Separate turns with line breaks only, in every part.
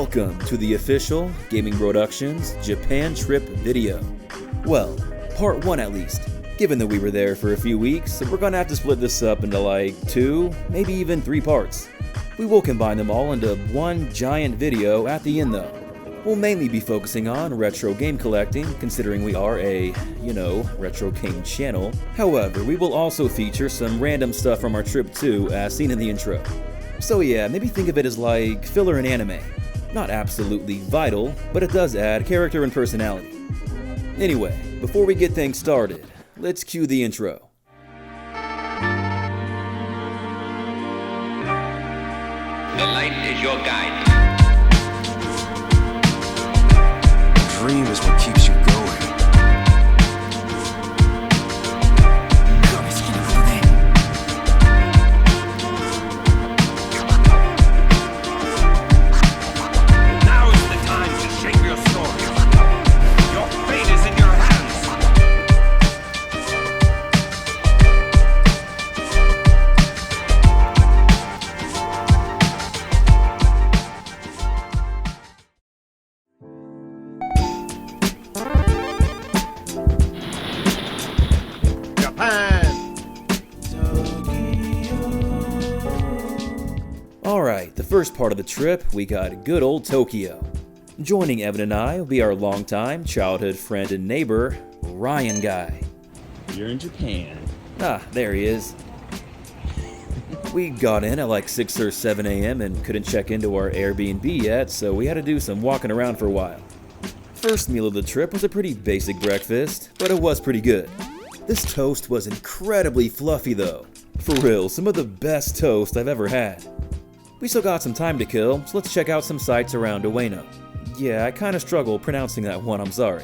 Welcome to the official Gaming Productions Japan trip video. Well, part 1 at least. Given that we were there for a few weeks, we're gonna have to split this up into like 2, maybe even 3 parts. We will combine them all into one giant video at the end though. We'll mainly be focusing on retro game collecting, considering we are a, retro game channel. However, we will also feature some random stuff from our trip too, as seen in the intro. So yeah, maybe think of it as like filler in anime. Not absolutely vital, but it does add character and personality. Anyway, before we get things started, let's cue the intro.
The light is your guide.
Dream is what keeps you going.
Now is the time to shape your story. Your fate is in your hands.
Alright, the first part of the trip, we got good old Tokyo. Joining Evan and I will be our longtime childhood friend and neighbor, Ryan Guy.
You're in Japan.
Ah, there he is. We got in at like 6 or 7 a.m. and couldn't check into our Airbnb yet, so we had to do some walking around for a while. First meal of the trip was a pretty basic breakfast, but it was pretty good. This toast was incredibly fluffy though. For real, some of the best toast I've ever had. We still got some time to kill, so let's check out some sights around Ueno. Yeah, I kinda struggle pronouncing that one, I'm sorry.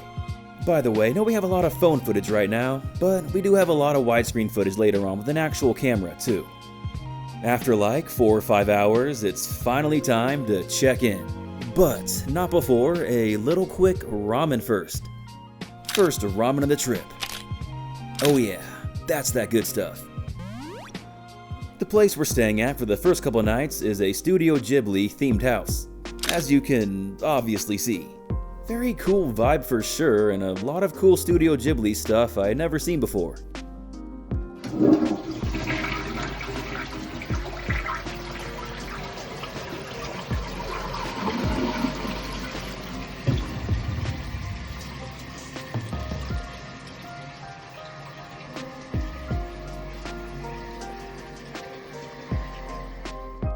By the way, I know we have a lot of phone footage right now, but we do have a lot of widescreen footage later on with an actual camera too. After like 4 or 5 hours, it's finally time to check in. But not before a little quick ramen first. First ramen of the trip. Oh yeah, that's that good stuff. The place we're staying at for the first couple nights is a Studio Ghibli themed house, as you can obviously see. Very cool vibe for sure, and a lot of cool Studio Ghibli stuff I'd never seen before.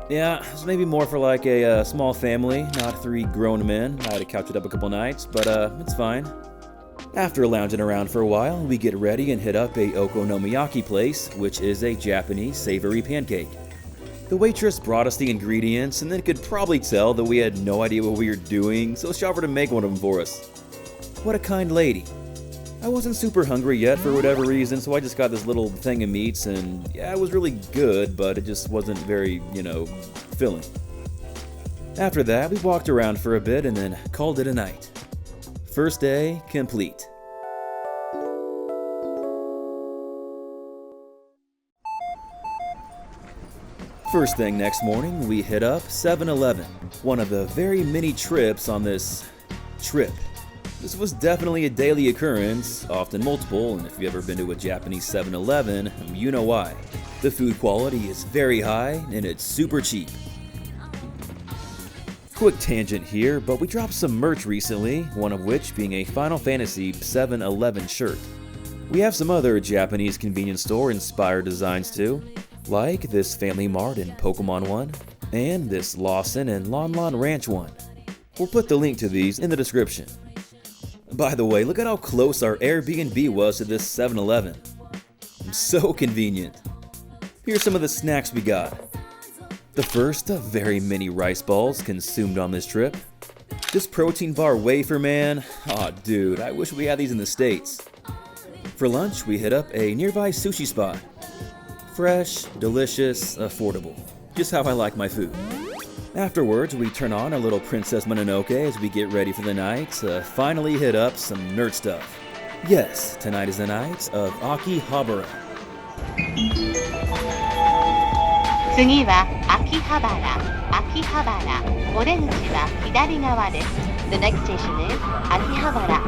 Yeah, it's maybe more for like a small family, not 3 grown men. I had to couch it up a couple nights, but it's fine. After lounging around for a while, we get ready and hit up a okonomiyaki place, which is a Japanese savory pancake. The waitress brought us the ingredients and then could probably tell that we had no idea what we were doing, so she offered to make one of them for us. What a kind lady. I wasn't super hungry yet for whatever reason, so I just got this little thing of meats, and yeah, it was really good, but it just wasn't very, filling. After that, we walked around for a bit and then called it a night. First day complete. First thing next morning, we hit up 7-Eleven, one of the very many trips on this trip. This was definitely a daily occurrence, often multiple, and if you've ever been to a Japanese 7-Eleven, you know why. The food quality is very high, and it's super cheap. Quick tangent here, but we dropped some merch recently, one of which being a Final Fantasy 7-Eleven shirt. We have some other Japanese convenience store inspired designs too, like this Family Mart and Pokemon one, and this Lawson and Lon Lon Ranch one. We'll put the link to these in the description. By the way, look at how close our Airbnb was to this 7-Eleven. So convenient. Here's some of the snacks we got. The first of very many rice balls consumed on this trip. This protein bar wafer, man. Aw, dude, I wish we had these in the States. For lunch, we hit up a nearby sushi spot. Fresh, delicious, affordable. Just how I like my food. Afterwards, we turn on a little Princess Mononoke as we get ready for the night to finally hit up some nerd stuff. Yes, tonight is the night of Akihabara.
次は秋葉原。秋葉原。お出口は左側です。The next station is 秋葉原。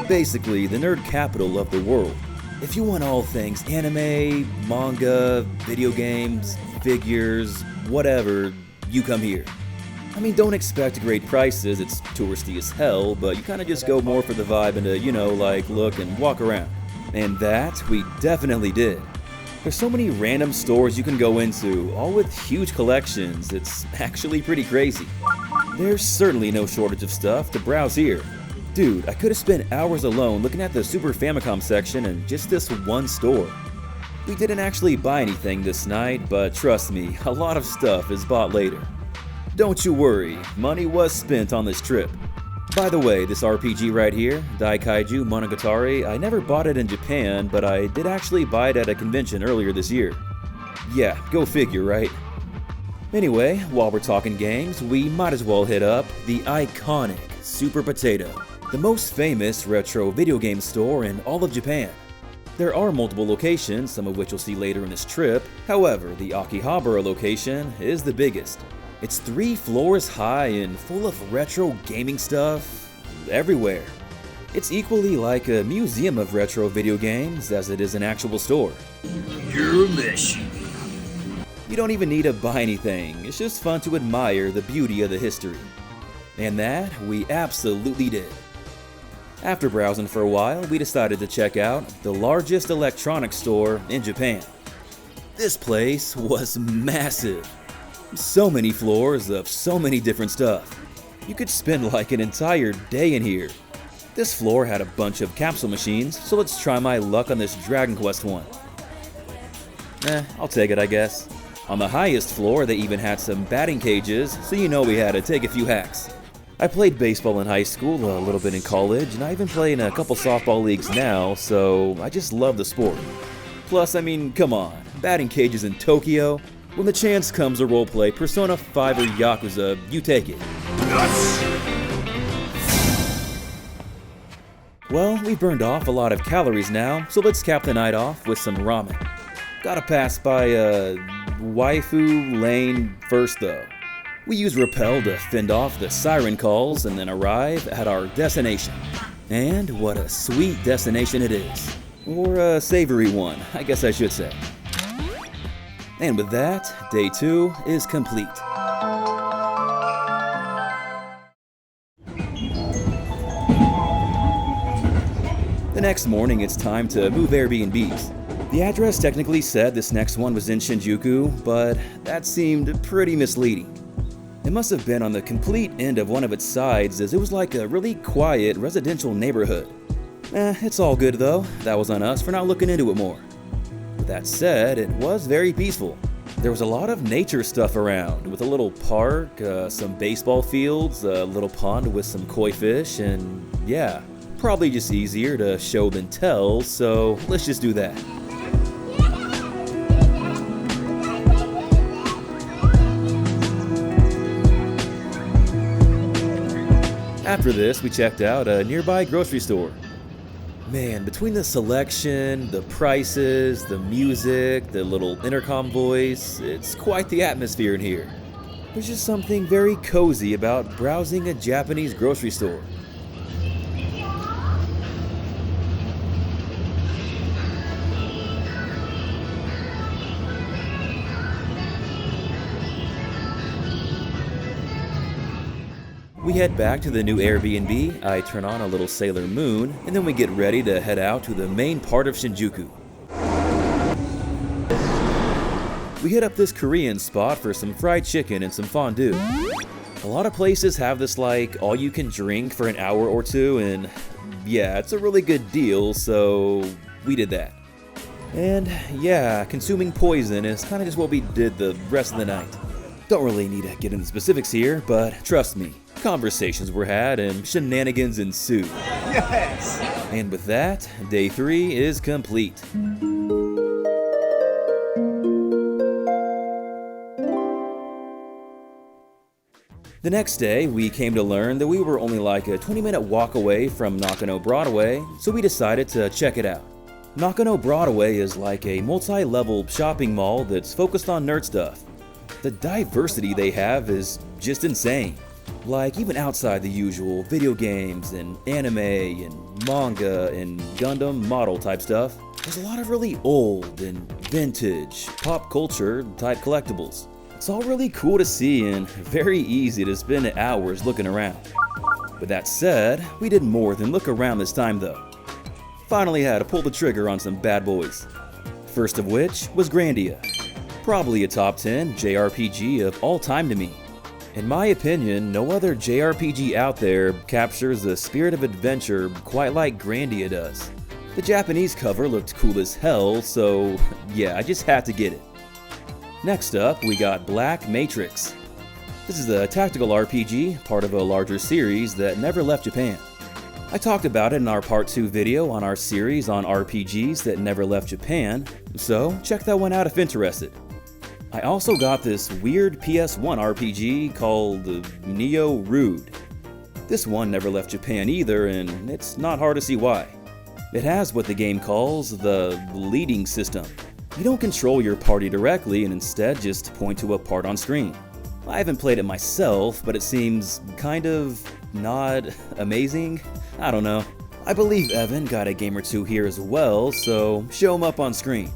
Basically, the nerd capital of the world. If you want all things anime, manga, video games, figures, whatever, you come here. I mean, don't expect great prices, it's touristy as hell, but you kinda just go more for the vibe and to, like, look and walk around. And that, we definitely did. There's so many random stores you can go into, all with huge collections, it's actually pretty crazy. There's certainly no shortage of stuff to browse here. Dude, I could have spent hours alone looking at the Super Famicom section in just this one store. We didn't actually buy anything this night, but trust me, a lot of stuff is bought later. Don't you worry, money was spent on this trip. By the way, this RPG right here, Daikaiju Monogatari, I never bought it in Japan, but I did actually buy it at a convention earlier this year. Yeah, go figure, right? Anyway, while we're talking games, we might as well hit up the iconic Super Potato, the most famous retro video game store in all of Japan. There are multiple locations, some of which you'll see later in this trip. However, the Akihabara location is the biggest. It's 3 floors high and full of retro gaming stuff everywhere. It's equally like a museum of retro video games as it is an actual store.
Your mission.
You don't even need to buy anything, it's just fun to admire the beauty of the history. And that we absolutely did. After browsing for a while, we decided to check out the largest electronics store in Japan. This place was massive. So many floors of so many different stuff. You could spend like an entire day in here. This floor had a bunch of capsule machines, so let's try my luck on this Dragon Quest one. I'll take it, I guess. On the highest floor, they even had some batting cages, so you know we had to take a few hacks. I played baseball in high school, a little bit in college, and I even play in a couple softball leagues now, so I just love the sport. Plus, I mean, come on, batting cages in Tokyo? When the chance comes to roleplay Persona 5 or Yakuza, you take it. Well, we burned off a lot of calories now, so let's cap the night off with some ramen. Gotta pass by Waifu Lane first though. We use Rappel to fend off the siren calls and then arrive at our destination. And what a sweet destination it is. Or a savory one, I guess I should say. And with that, day 2 is complete. The next morning, it's time to move Airbnbs. The address technically said this next one was in Shinjuku, but that seemed pretty misleading. It must have been on the complete end of one of its sides, as it was like a really quiet residential neighborhood. It's all good though, that was on us for not looking into it more. That said, it was very peaceful. There was a lot of nature stuff around, with a little park, some baseball fields, a little pond with some koi fish, and yeah, probably just easier to show than tell, so let's just do that. After this, we checked out a nearby grocery store. Man, between the selection, the prices, the music, the little intercom voice, it's quite the atmosphere in here. There's just something very cozy about browsing a Japanese grocery store. We head back to the new Airbnb, I turn on a little Sailor Moon, and then we get ready to head out to the main part of Shinjuku. We hit up this Korean spot for some fried chicken and some fondue. A lot of places have this like all you can drink for an hour or two, and yeah, it's a really good deal, so we did that. And yeah, consuming poison is kind of just what we did the rest of the night. Don't really need to get into specifics here, but trust me, conversations were had and shenanigans ensued.
Yes!
And with that, day 3 is complete. The next day, we came to learn that we were only like a 20-minute walk away from Nakano Broadway, so we decided to check it out. Nakano Broadway is like a multi-level shopping mall that's focused on nerd stuff. The diversity they have is just insane. Like, even outside the usual video games and anime and manga and Gundam model type stuff, there's a lot of really old and vintage, pop culture type collectibles. It's all really cool to see and very easy to spend hours looking around. With that said, we did more than look around this time though. Finally had to pull the trigger on some bad boys. First of which was Grandia. Probably a top 10 JRPG of all time to me. In my opinion, no other JRPG out there captures the spirit of adventure quite like Grandia does. The Japanese cover looked cool as hell, so yeah, I just had to get it. Next up, we got Black Matrix. This is a tactical RPG, part of a larger series that never left Japan. I talked about it in our part 2 video on our series on RPGs that never left Japan, so check that one out if interested. I also got this weird PS1 RPG called Neo Rude. This one never left Japan either, and it's not hard to see why. It has what the game calls the leading system. You don't control your party directly and instead just point to a part on screen. I haven't played it myself, but it seems kind of not amazing. I don't know. I believe Evan got a game or two here as well, so show him up on screen.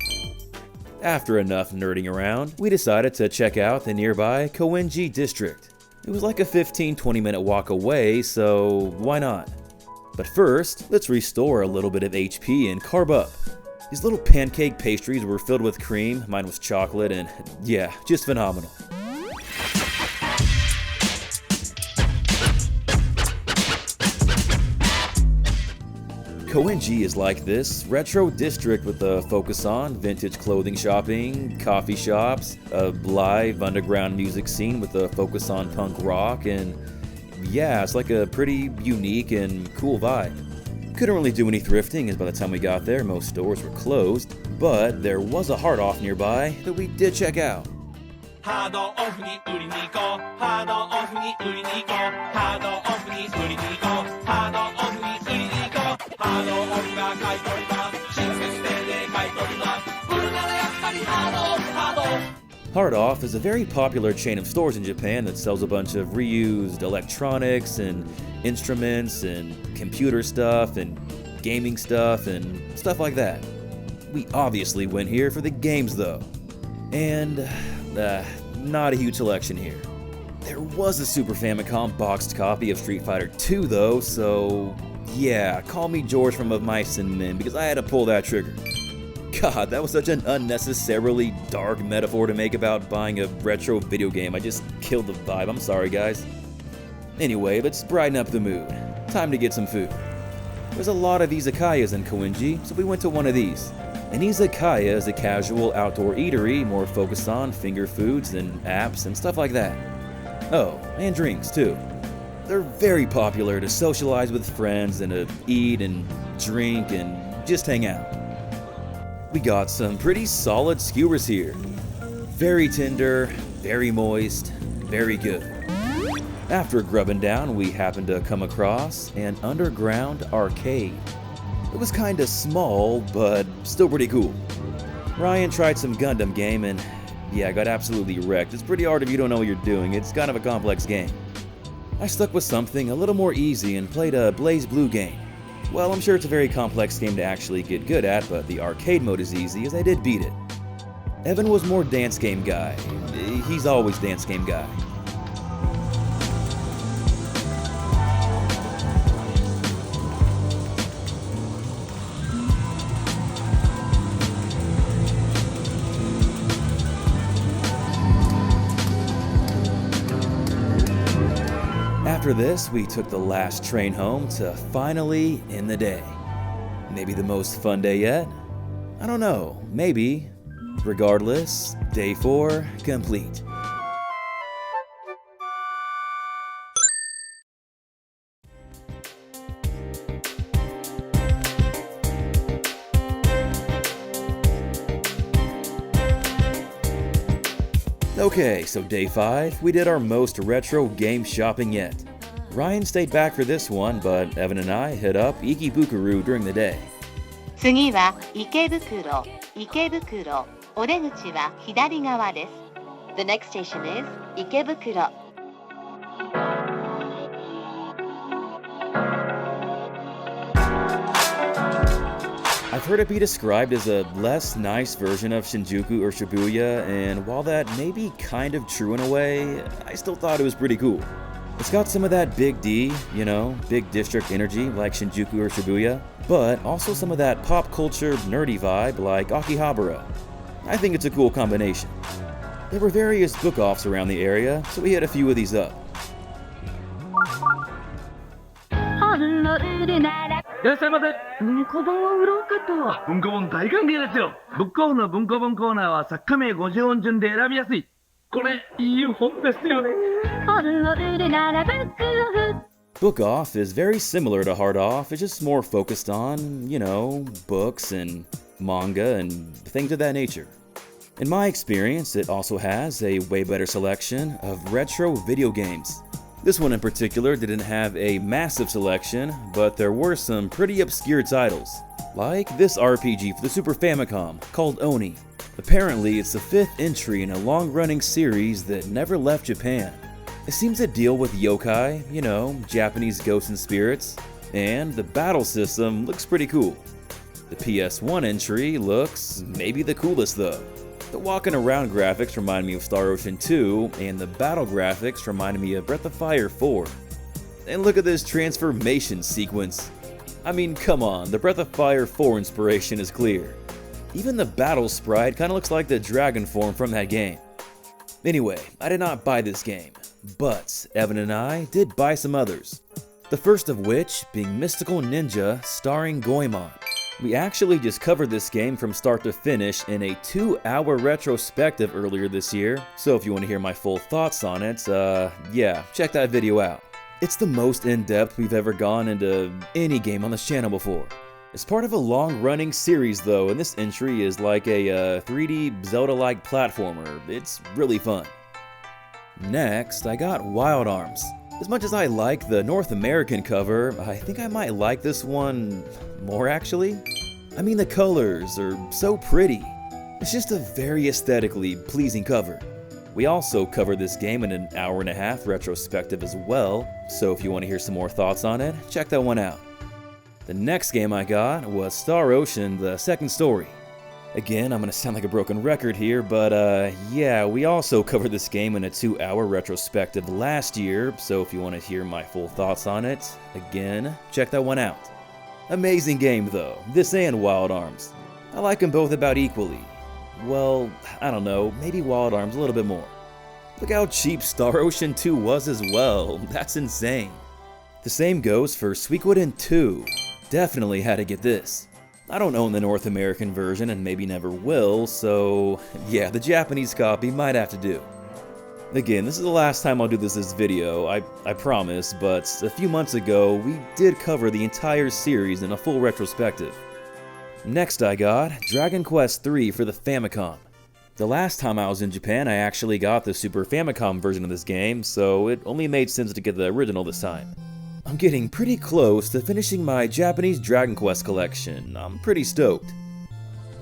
After enough nerding around, we decided to check out the nearby Koenji district. It was like a 15-20 minute walk away, so why not? But first, let's restore a little bit of HP and carb up. These little pancake pastries were filled with cream, mine was chocolate, and yeah, just phenomenal. Koenji is like this retro district with a focus on vintage clothing shopping, coffee shops, a live underground music scene with a focus on punk rock, and yeah, it's like a pretty unique and cool vibe. Couldn't really do any thrifting as by the time we got there most stores were closed, but there was a Hard Off nearby that we did check out. Hard Off is a very popular chain of stores in Japan that sells a bunch of reused electronics and instruments and computer stuff and gaming stuff and stuff like that. We obviously went here for the games though. And not a huge selection here. There was a Super Famicom boxed copy of Street Fighter 2 though, so yeah, call me George from Of Mice and Men because I had to pull that trigger. God, that was such an unnecessarily dark metaphor to make about buying a retro video game. I just killed the vibe. I'm sorry, guys. Anyway, let's brighten up the mood. Time to get some food. There's a lot of izakayas in Koenji, so we went to one of these. An izakaya is a casual outdoor eatery more focused on finger foods and apps and stuff like that. Oh, and drinks too. They're very popular to socialize with friends and to eat and drink and just hang out. We got some pretty solid skewers here. Very tender, very moist, very good. After grubbing down, we happened to come across an underground arcade. It was kinda small, but still pretty cool. Ryan tried some Gundam game and yeah, got absolutely wrecked. It's pretty hard if you don't know what you're doing. It's kind of a complex game. I stuck with something a little more easy and played a Blaze Blue game. Well, I'm sure it's a very complex game to actually get good at, but the arcade mode is easy as I did beat it. Evan was more dance game guy. He's always dance game guy. After this, we took the last train home to finally end the day. Maybe the most fun day yet? I don't know, maybe. Regardless, day 4 complete. Okay, so day 5, we did our most retro game shopping yet. Ryan stayed back for this one, but Evan and I hit up Ikebukuro during the day.
次は池袋。池袋。お出口は左側です。The next station is 池袋。
I've heard it be described as a less nice version of Shinjuku or Shibuya, and while that may be kind of true in a way, I still thought it was pretty cool. It's got some of that big D, you know, big district energy like Shinjuku or Shibuya, but also some of that pop culture nerdy vibe like Akihabara. I think it's a cool combination. There were various book-offs around the area, so we hit a few of these up.
いらっしゃいませ。文庫本を売ろうかと。文庫本大歓迎ですよ。ブックオフの文庫本コーナーは作家名50音順で選びやすい。これ、いい本ですよね。本を売るならブックオフ。
Book Off is very similar to Hard Off, it's just more focused on, you know, books and manga and things of that nature. In my experience, it also has a way better selection of retro video games. This one in particular didn't have a massive selection, but there were some pretty obscure titles, like this RPG for the Super Famicom called Oni. Apparently, it's the 5th entry in a long-running series that never left Japan. It seems to deal with yokai, you know, Japanese ghosts and spirits, and the battle system looks pretty cool. The PS1 entry looks maybe the coolest though. The walking around graphics remind me of Star Ocean 2, and the battle graphics remind me of Breath of Fire 4. And look at this transformation sequence. I mean, come on, the Breath of Fire 4 inspiration is clear. Even the battle sprite kinda looks like the dragon form from that game. Anyway, I did not buy this game, but Evan and I did buy some others. The first of which being Mystical Ninja starring Goemon. We actually just covered this game from start to finish in a 2-hour retrospective earlier this year, so if you want to hear my full thoughts on it, yeah, check that video out. It's the most in-depth we've ever gone into any game on this channel before. It's part of a long-running series though, and this entry is like a 3D Zelda-like platformer. It's really fun. Next, I got Wild Arms. As much as I like the North American cover, I think I might like this one more actually. I mean, the colors are so pretty. It's just a very aesthetically pleasing cover. We also covered this game in an 1.5-hour retrospective as well, so if you want to hear some more thoughts on it, check that one out. The next game I got was Star Ocean: The Second Story. Again, I'm gonna sound like a broken record here, but yeah, we also covered this game in a 2-hour retrospective last year, so if you want to hear my full thoughts on it, again, check that one out. Amazing game though, this and Wild Arms. I like them both about equally. Well, I don't know, maybe Wild Arms a little bit more. Look how cheap Star Ocean 2 was as well, that's insane. The same goes for Suikoden 2. Definitely had to get this. I don't own the North American version and maybe never will, so yeah, the Japanese copy might have to do. Again, this is the last time I'll do this video, I promise, but a few months ago, we did cover the entire series in a full retrospective. Next I got Dragon Quest III for the Famicom. The last time I was in Japan, I actually got the Super Famicom version of this game, so it only made sense to get the original this time. I'm getting pretty close to finishing my Japanese Dragon Quest collection. I'm pretty stoked.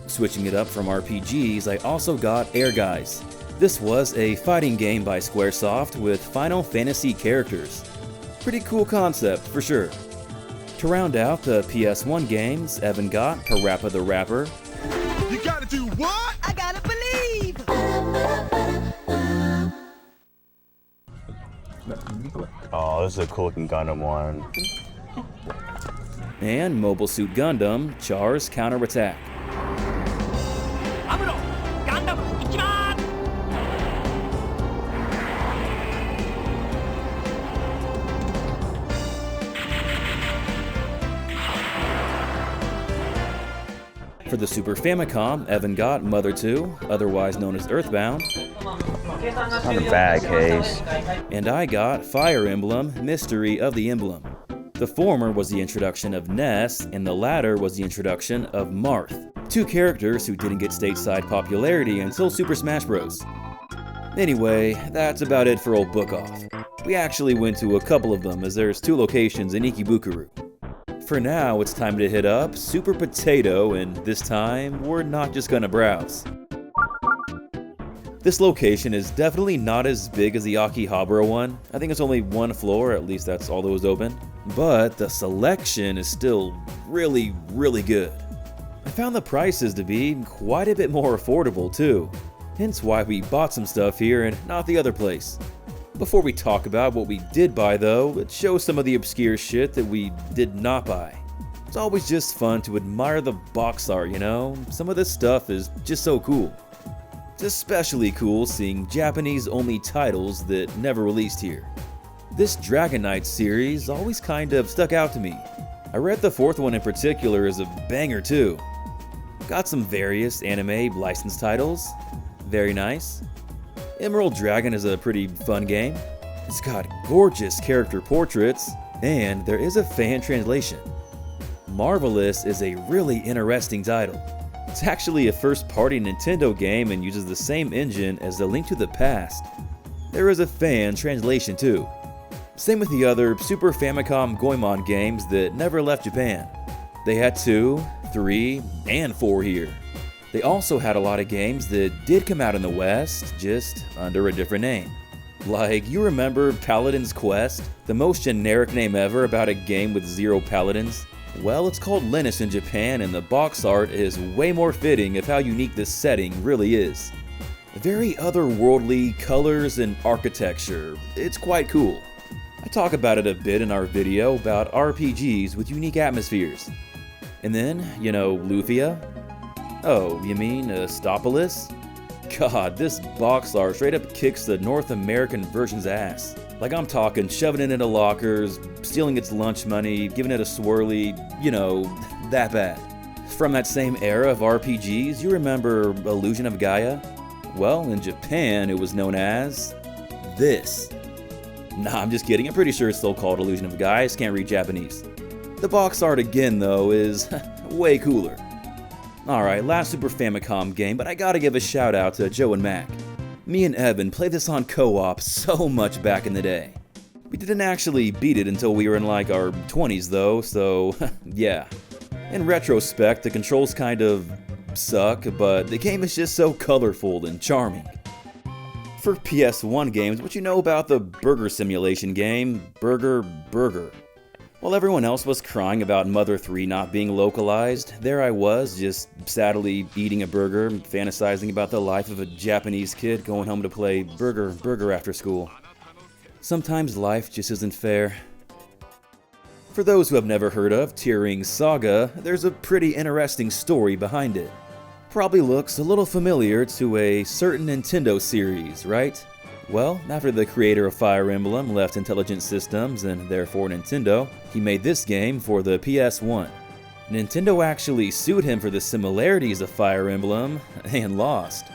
Switching it up from RPGs, I also got Air Guys. This was a fighting game by Squaresoft with Final Fantasy characters. Pretty cool concept, for sure. To round out the PS1 games, Evan got Parappa the Rapper.
You gotta do what?
I gotta believe!
Oh, this is a cool looking Gundam one.
And Mobile Suit Gundam, Char's Counterattack. For the Super Famicom, Evan got Mother 2, otherwise known as Earthbound.
Not a bad case.
And I got Fire Emblem, Mystery of the Emblem. The former was the introduction of Ness, and the latter was the introduction of Marth, two characters who didn't get stateside popularity until Super Smash Bros. Anyway, that's about it for Old Book Off. We actually went to a couple of them as there's 2 locations in Ikebukuro. For now, it's time to hit up Super Potato, and this time, we're not just gonna browse. This location is definitely not as big as the Akihabara one. I think it's only 1 floor, at least that's all that was open. But the selection is still really, really good. I found the prices to be quite a bit more affordable too. Hence why we bought some stuff here and not the other place. Before we talk about what we did buy though, let's show some of the obscure shit that we did not buy. It's always just fun to admire the box art, you know? Some of this stuff is just so cool. It's especially cool seeing Japanese-only titles that never released here. This Dragon Knight series always kind of stuck out to me. I read the 4th one in particular is a banger too. Got some various anime licensed titles. Very nice. Emerald Dragon is a pretty fun game. It's got gorgeous character portraits, and there is a fan translation. Marvelous is a really interesting title. It's actually a first-party Nintendo game and uses the same engine as The Link to the Past. There is a fan translation too. Same with the other Super Famicom Goemon games that never left Japan. They had 2, 3, and 4 here. They also had a lot of games that did come out in the West, just under a different name. Like, you remember Paladin's Quest? The most generic name ever about a game with 0 paladins? Well, it's called Linus in Japan, and the box art is way more fitting of how unique this setting really is. Very otherworldly colors and architecture. It's quite cool. I talk about it a bit in our video about RPGs with unique atmospheres. And then, you know, Lufia? Oh, you mean Estopolis? God, this box art straight up kicks the North American version's ass. Like, I'm talking shoving it into lockers, stealing its lunch money, giving it a swirly, you know, that bad. From that same era of RPGs, you remember Illusion of Gaia? Well, in Japan, it was known as this. Nah, I'm just kidding. I'm pretty sure it's still called Illusion of Gaia. I just can't read Japanese. The box art again, though, is way cooler. Alright, last Super Famicom game, but I gotta give a shout out to Joe and Mac. Me and Evan played this on co-op so much back in the day. We didn't actually beat it until we were in like our 20s though, so yeah. In retrospect, the controls kind of suck, but the game is just so colorful and charming. For PS1 games, what you know about the burger simulation game, Burger Burger? While everyone else was crying about Mother 3 not being localized, there I was, just sadly eating a burger, fantasizing about the life of a Japanese kid going home to play Burger after school. Sometimes life just isn't fair. For those who have never heard of Tearing Saga, there's a pretty interesting story behind it. Probably looks a little familiar to a certain Nintendo series, right? Well, after the creator of Fire Emblem left Intelligent Systems and therefore Nintendo, he made this game for the PS1. Nintendo actually sued him for the similarities of Fire Emblem and lost.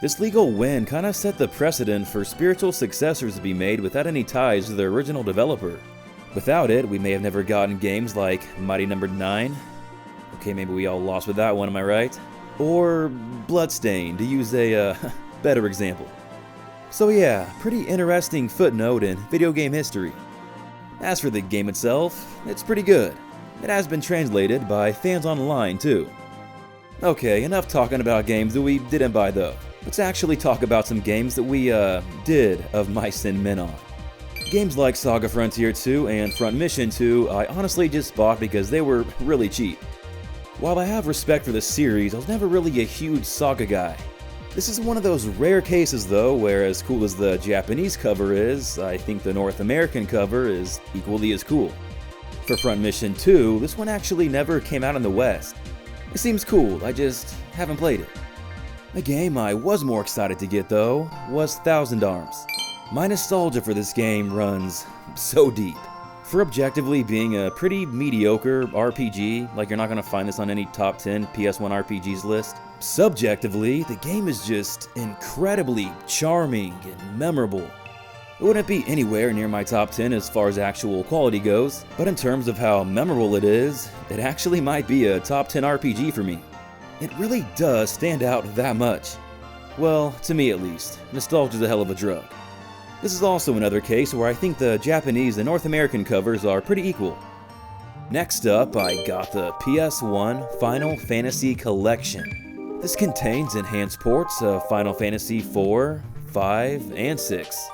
This legal win kinda set the precedent for spiritual successors to be made without any ties to the original developer. Without it, we may have never gotten games like Mighty Number 9. Okay, maybe we all lost with that one, am I right? Or Bloodstained, to use a better example. So yeah, pretty interesting footnote in video game history. As for the game itself, it's pretty good. It has been translated by fans online too. Okay, enough talking about games that we didn't buy though. Let's actually talk about some games that we did of mice and men on. Games like Saga Frontier 2 and Front Mission 2 I honestly just bought because they were really cheap. While I have respect for the series, I was never really a huge Saga guy. This is one of those rare cases though, where as cool as the Japanese cover is, I think the North American cover is equally as cool. For Front Mission 2, this one actually never came out in the West. It seems cool, I just haven't played it. A game I was more excited to get though was Thousand Arms. My nostalgia for this game runs so deep. For objectively being a pretty mediocre RPG, like you're not gonna find this on any top 10 PS1 RPGs list, subjectively, the game is just incredibly charming and memorable. It wouldn't be anywhere near my top 10 as far as actual quality goes, but in terms of how memorable it is, it actually might be a top 10 RPG for me. It really does stand out that much. Well, to me at least, nostalgia's a hell of a drug. This is also another case where I think the Japanese and North American covers are pretty equal. Next up, I got the PS1 Final Fantasy Collection. This contains enhanced ports of Final Fantasy 4, 5, and 6.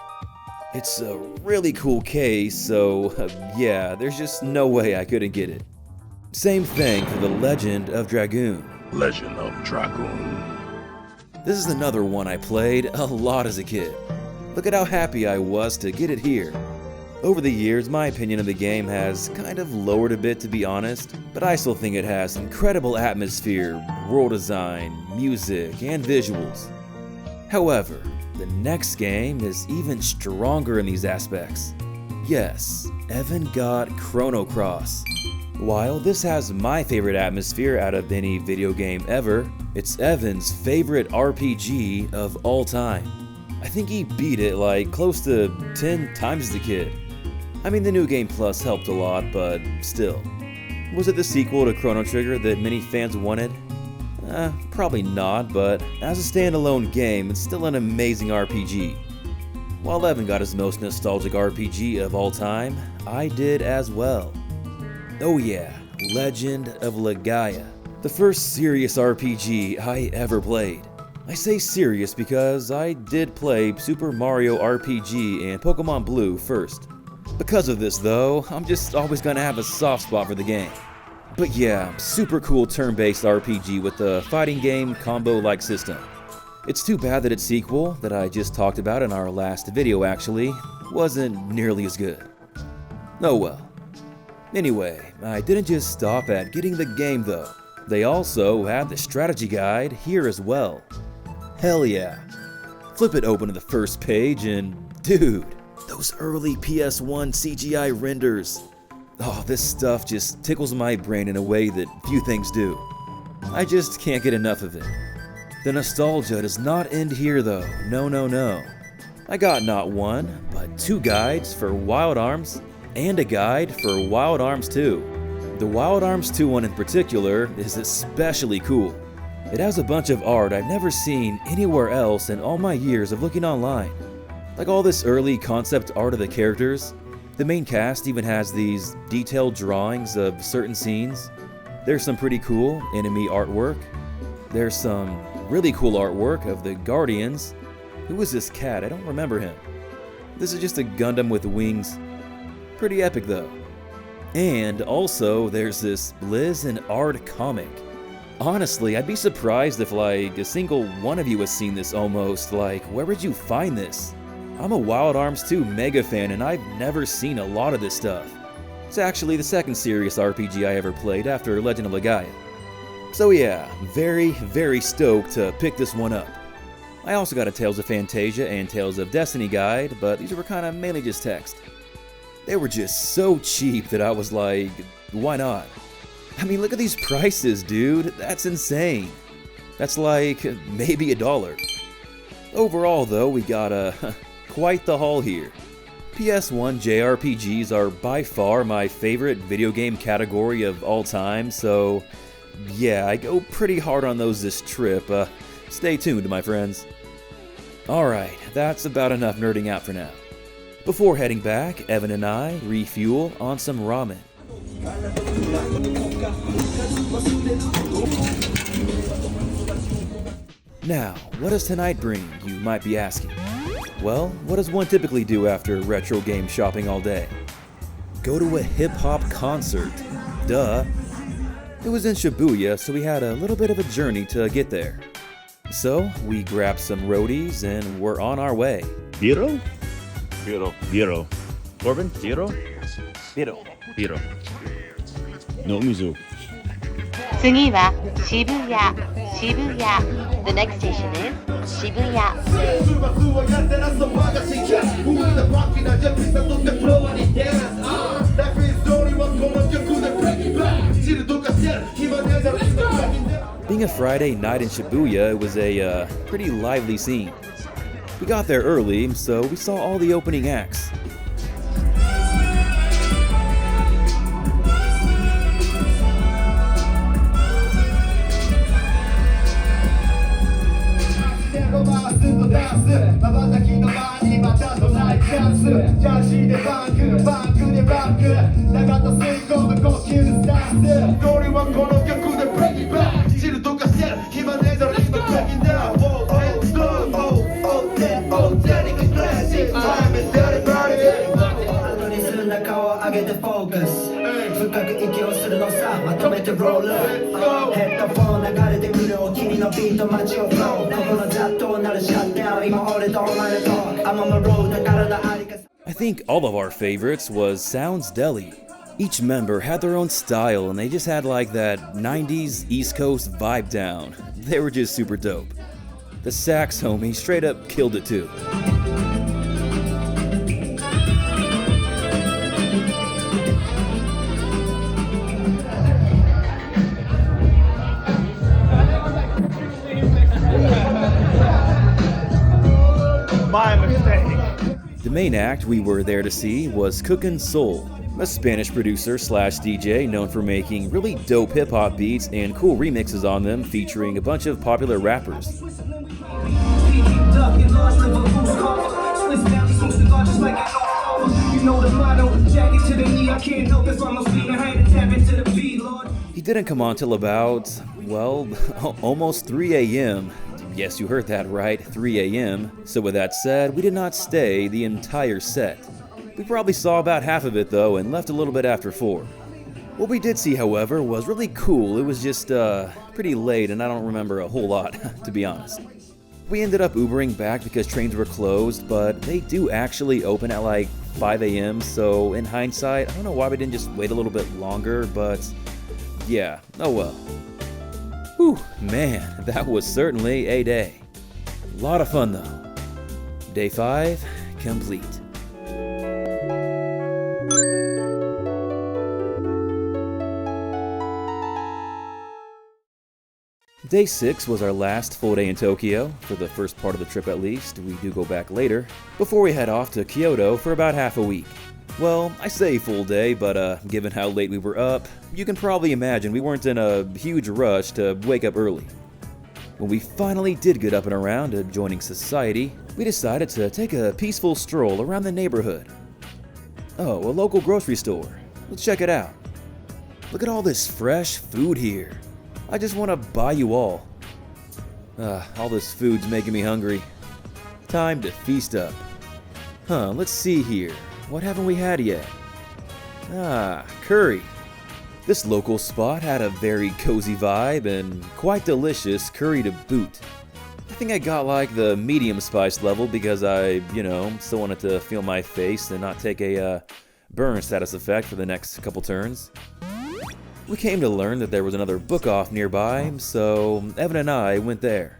It's a really cool case, so yeah, there's just no way I couldn't get it. Same thing for The Legend of Dragoon.
Legend of Dragoon.
This is another one I played a lot as a kid. Look at how happy I was to get it here. Over the years, my opinion of the game has kind of lowered a bit, to be honest, but I still think it has incredible atmosphere, world design, music, and visuals. However, the next game is even stronger in these aspects. Yes, Evan got Chrono Cross. While this has my favorite atmosphere out of any video game ever, it's Evan's favorite RPG of all time. I think he beat it like close to 10 times as a kid. I mean, the New Game Plus helped a lot, but still. Was it the sequel to Chrono Trigger that many fans wanted? Probably not, but as a standalone game, it's still an amazing RPG. While Evan got his most nostalgic RPG of all time, I did as well. Oh yeah, Legend of Legaia, the first serious RPG I ever played. I say serious because I did play Super Mario RPG and Pokemon Blue first. Because of this though, I'm just always gonna have a soft spot for the game. But yeah, super cool turn-based RPG with a fighting game combo-like system. It's too bad that its sequel, that I just talked about in our last video actually, wasn't nearly as good. Oh well. Anyway, I didn't just stop at getting the game though. They also had the strategy guide here as well. Hell yeah. Flip it open to the first page and dude, those early PS1 CGI renders. Oh, this stuff just tickles my brain in a way that few things do. I just can't get enough of it. The nostalgia does not end here though, no. I got not one, but 2 guides for Wild Arms and a guide for Wild Arms 2. The Wild Arms 2 one in particular is especially cool. It has a bunch of art I've never seen anywhere else in all my years of looking online. Like all this early concept art of the characters, the main cast even has these detailed drawings of certain scenes. There's some pretty cool enemy artwork. There's some really cool artwork of the Guardians. Who was this cat? I don't remember him. This is just a Gundam with wings. Pretty epic though. And also there's this Liz and Ard comic. Honestly, I'd be surprised if like a single one of you has seen this almost. Like, where would you find this? I'm a Wild Arms 2 mega fan and I've never seen a lot of this stuff. It's actually the second serious RPG I ever played after Legend of Legaia. So yeah, very stoked to pick this one up. I also got a Tales of Phantasia and Tales of Destiny guide, but these were kinda mainly just text. They were just so cheap that I was like, why not? I mean, look at these prices, dude. That's insane. That's like maybe $1. Overall though, we got quite the haul here. PS1 JRPGs are by far my favorite video game category of all time, so yeah, I go pretty hard on those this trip. Stay tuned, my friends. Alright, that's about enough nerding out for now. Before heading back, Evan and I refuel on some ramen. Now, what does tonight bring, you might be asking? Well, what does one typically do after retro game shopping all day? Go to a hip hop concert. Duh. It was in Shibuya, so we had a little bit of a journey to get there. So, we grabbed some roadies and we're on our way.
Biro? Biro. Corbin? Biro? Biro. No Mizu.
次は渋谷。The next station is 渋谷。
Being a Friday night in Shibuya, it was a pretty lively scene. We got there early, so we saw all the opening acts. I think all of our favorites was Sounds Deli. Each member had their own style and they just had like that 90s East Coast vibe down. They were just super dope. The sax homie straight up killed it too.
My mistake.
The main act we were there to see was Cookin' Soul, a Spanish producer slash DJ known for making really dope hip hop beats and cool remixes on them featuring a bunch of popular rappers. He didn't come on till about, well, almost 3 a.m. Yes, you heard that right, 3 a.m. So with that said, we did not stay the entire set. We probably saw about half of it though and left a little bit after 4. What we did see, however, was really cool. It was just pretty late and I don't remember a whole lot, to be honest. We ended up Ubering back because trains were closed, but they do actually open at like 5 a.m. So in hindsight, I don't know why we didn't just wait a little bit longer, but yeah, oh well. Whew, man, that was certainly a day. A lot of fun though. Day 5, complete. Day 6 was our last full day in Tokyo, for the first part of the trip at least. We do go back later, before we head off to Kyoto for about half a week. Well, I say full day, but given how late we were up, you can probably imagine we weren't in a huge rush to wake up early. When we finally did get up and around, joining society, we decided to take a peaceful stroll around the neighborhood. Oh, a local grocery store. Let's check it out. Look at all this fresh food here. I just want to buy you all. All this food's making me hungry. Time to feast up. Let's see here. What haven't we had yet? Curry. This local spot had a very cozy vibe and quite delicious curry to boot. I think I got like the medium spice level because I, still wanted to feel my face and not take a burn status effect for the next couple turns. We came to learn that there was another book-off nearby, so Evan and I went there.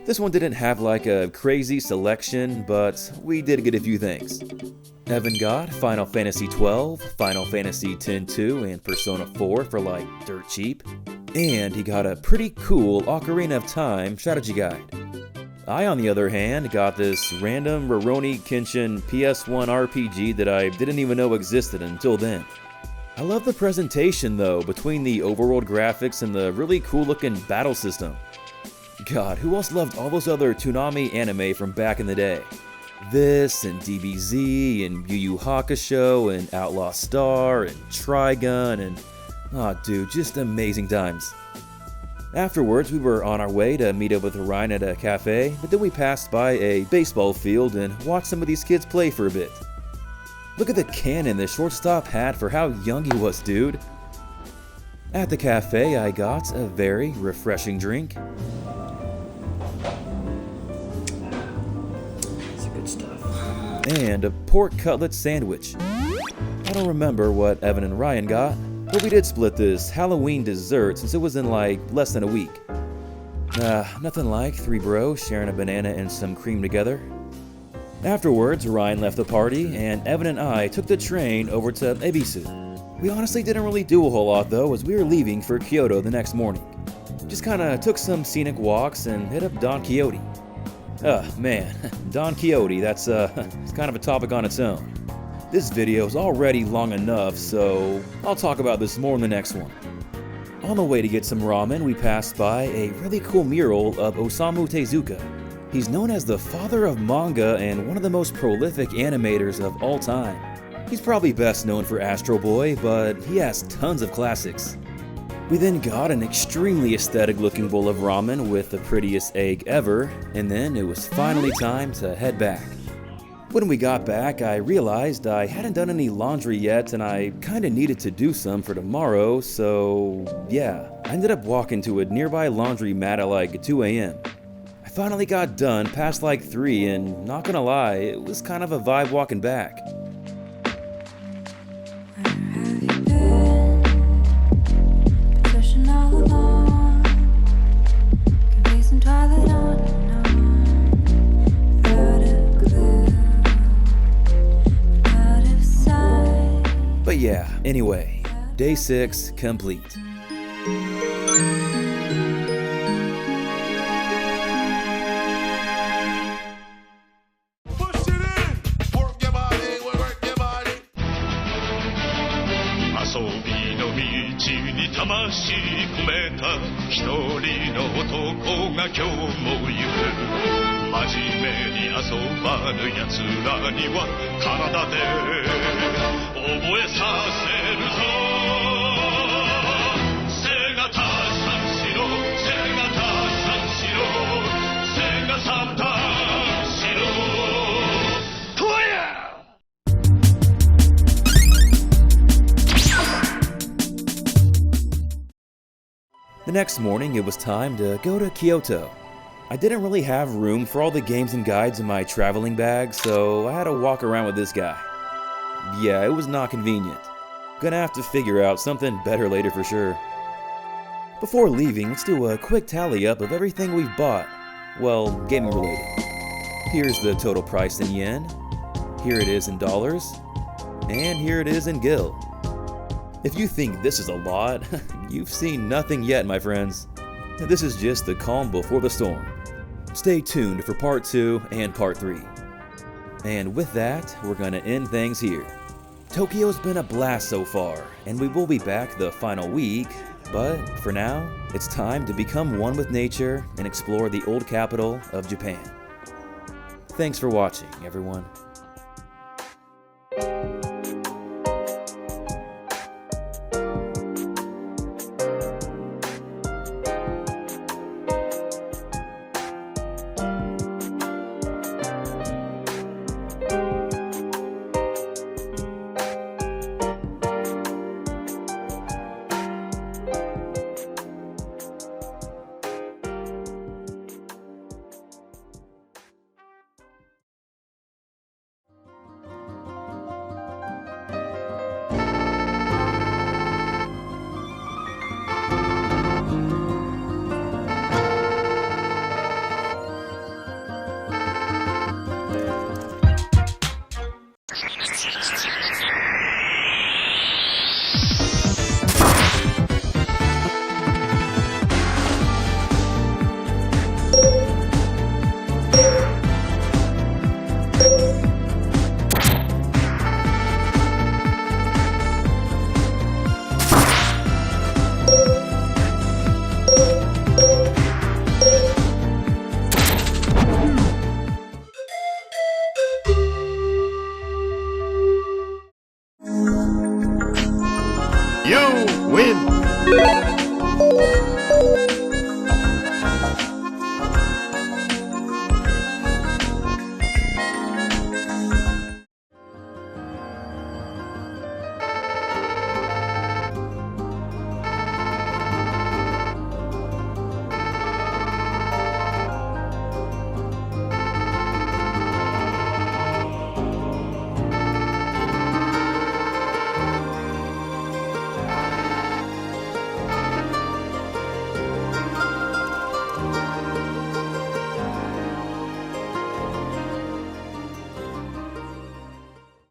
This one didn't have like a crazy selection, but we did get a few things. Evan got Final Fantasy XII, Final Fantasy X-2, and Persona 4 for like dirt cheap. And he got a pretty cool Ocarina of Time strategy guide. I, on the other hand, got this random Rurouni Kenshin PS1 RPG that I didn't even know existed until then. I love the presentation though, between the overworld graphics and the really cool looking battle system. God, who else loved all those other Toonami anime from back in the day? This, and DBZ, and Yu Yu Hakusho, and Outlaw Star, and Trigun, and... Aw, dude, just amazing times. Afterwards, we were on our way to meet up with Ryan at a cafe, but then we passed by a baseball field and watched some of these kids play for a bit. Look at the cannon the shortstop had for how young he was, dude. At the cafe, I got a very refreshing drink. And a pork cutlet sandwich. I don't remember what Evan and Ryan got, but we did split this Halloween dessert since it was in like less than a week. Nothing like 3 bros sharing a banana and some cream together. Afterwards, Ryan left the party, and Evan and I took the train over to Ebisu. We honestly didn't really do a whole lot though, as we were leaving for Kyoto the next morning. Just kinda took some scenic walks and hit up Don Quixote. Man, Don Quixote, that's it's kind of a topic on its own. This video is already long enough, so I'll talk about this more in the next one. On the way to get some ramen, we passed by a really cool mural of Osamu Tezuka. He's known as the father of manga and one of the most prolific animators of all time. He's probably best known for Astro Boy, but he has tons of classics. We then got an extremely aesthetic looking bowl of ramen with the prettiest egg ever, and then it was finally time to head back. When we got back, I realized I hadn't done any laundry yet and I kinda needed to do some for tomorrow, so yeah, I ended up walking to a nearby laundromat at like 2 a.m. I finally got done past like 3 and not gonna lie, it was kind of a vibe walking back. But yeah, anyway, day 6 complete.
Push it in! Work your body, work your body.
遊びの道に魂込めた一人の男が今日も行く真面目に遊ばぬ奴らには体で覚えさせるぞ背がたさんしろ背がたさんしろ背がさんたんしろとや
The next morning, it was time to go to Kyoto. I didn't really have room for all the games and guides in my traveling bag, so I had to walk around with this guy. Yeah, it was not convenient. Gonna have to figure out something better later for sure. Before leaving, let's do a quick tally up of everything we've bought. Well, gaming related. Here's the total price in yen. Here it is in dollars. And here it is in gil. If you think this is a lot, you've seen nothing yet, my friends. This is just the calm before the storm. Stay tuned for part 2 and part 3. And with that, we're gonna end things here. Tokyo's been a blast so far, and we will be back the final week, but for now, it's time to become one with nature and explore the old capital of Japan. Thanks for watching, everyone.
You win!